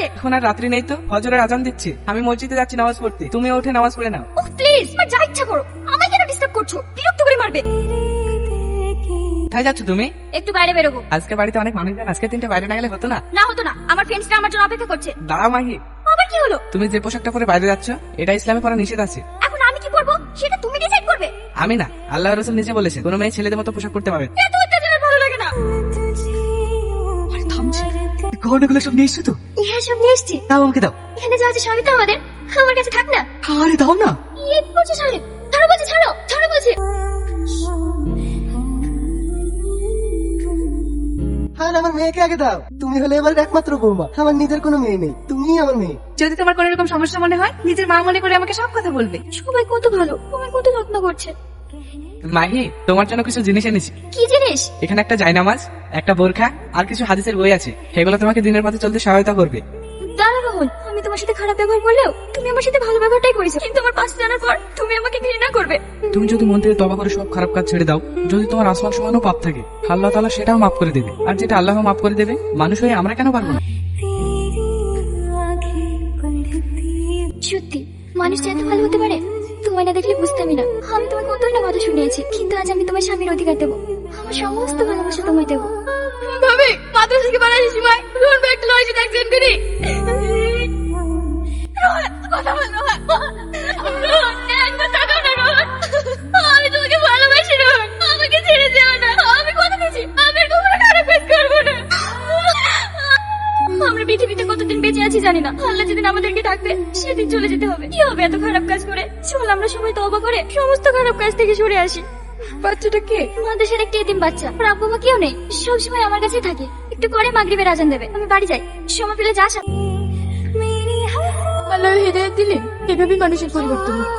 এখন আর রাত্রি নেই তো, ফজরের আজান দিচ্ছে, আমি মসজিদে যাচ্ছি নামাজ পড়তে, তুমি উঠে নামাজ পড়ে নাও। ও প্লিজ, আমার যা ইচ্ছা করো, আমাকে কেন ডিস্টার্ব করছো? বিরক্ত করে মারবে। কোথায় যাচ্ছ তুমি? একটু বাইরে বেরোবো। আজকে বাড়িতে অনেক মানুষজন, আজকে 3টে বাইরে না গেলে হতো না? না হতো না, আমার ফ্রেন্ডসরা আমার জন্য অপেক্ষা করছে। দাঁড়াও মাহি, আবার কি হলো? তুমি যে পোশাকটা পরে বাইরে যাচ্ছ এটা ইসলামে পড়া নিষেধ আছে। এখন আমি কি করবো সেটা তুমি ডিসাইড করবে। আমি না, আল্লাহ রাসূল নিজে বলেছেন কোনো মেয়ে ছেলেদের মতো পোশাক পরতে পারবে। এত অত্যাচার ভালো লাগে না। গহনাগুলো সব নিয়ে এসছো তো? হ্যাঁ, সব নিয়ে এসছি। দাও আমাকে দাও। এখানে যা আছে সবই তো আমাদের, আমার কাছে থাক না। আরে দাও না। এই বলছে ছাড়ে, ছাড়ো বলছে, ছাড়ো ছাড়ো বলছে। আর আমার মেয়েকে আগে দাও, তুমি হলে এবার একমাত্র বৌমা, আমার নিজের কোনো মেয়ে নেই, তুমিই আমার মেয়ে। যদি তোমার কোনো রকম সমস্যা মনে হয় নিজের মা মনে করে আমাকে সব কথা বলবে। সবাই কত ভালো, তোমার কত যত্ন করছে। মাহি, তোমার জন্য কিছু জিনিস এনেছি। কি জিনিস? এখানে একটা জায়নামাজ, একটা বোরখা আর কিছু হাদিসের বই আছে, সেগুলো তোমাকে দিনের পথে চলতে সহায়তা করবে। দাঁড়া রাহুল, আমি তোমার সাথে খারাপ ব্যবহার করলেও তুমি আমার সাথে ভালো ব্যবহারটাই করেছো, কিন্তু আমার পাশে জানার পর তুমি আমাকে ঘৃণা করবে। তুমি যদি মন থেকে তওবা করে সব খারাপ কাজ ছেড়ে দাও, যদি তোমার আসমান সমানও পাপ থাকে, আল্লাহ তাআলা সেটাও মাফ করে দেবে। আর যেটা আল্লাহ মাফ করে দেবে, মানুষ হয়ে আমরা কেন পারবো না? সত্যি মানুষ যে এত ভালো হতে পারে, তোমায় না দেখলে বুঝতামই না। আমি তোমার কতই না কথা শুনিয়েছি, কিন্তু আজ আমি তোমার স্বামীর অধিকার দেবো, আমার সমস্ত ভালোবাসা তোমায় দেবো। ভাবে মাদ্রাসা থেকে বাড়ার সময় রোহন ভাই একটা লরিতে অ্যাক্সিডেন্ট করি। রোহন, কথা বল রোহন। রোহন, একবার তাকাও না রোহন। আমি তোমাকে ভালোবাসি রোহন, আমাকে ছেড়ে যেও না। আমি কথা দিয়েছি, আমি আর কখনো খারাপ কাজ করবো না। আমরা পৃথিবীতে কতদিন বেঁচে আছি জানি না, আল্লাহ যেদিন আমাদেরকে ডাকবে সেদিন চলে যেতে হবে। কি হবে এত খারাপ কাজ করে? চল আমরা সবাই তওবা করে সমস্ত খারাপ কাজ থেকে সরে আসি। বাচ্চাটা কে? মাদ্রাসার একটা এতিম বাচ্চা, ওর আব্বু মা কেউ নেই, সবসময় আমার কাছেই থাকে। একটু পরে মাগরিবের আজান দেবে, আমি বাড়ি যাই, সময় পেলে যাস। আল্লাহ হেদায়েত দিলে এভাবেই মানুষের পরিবর্তন হয়।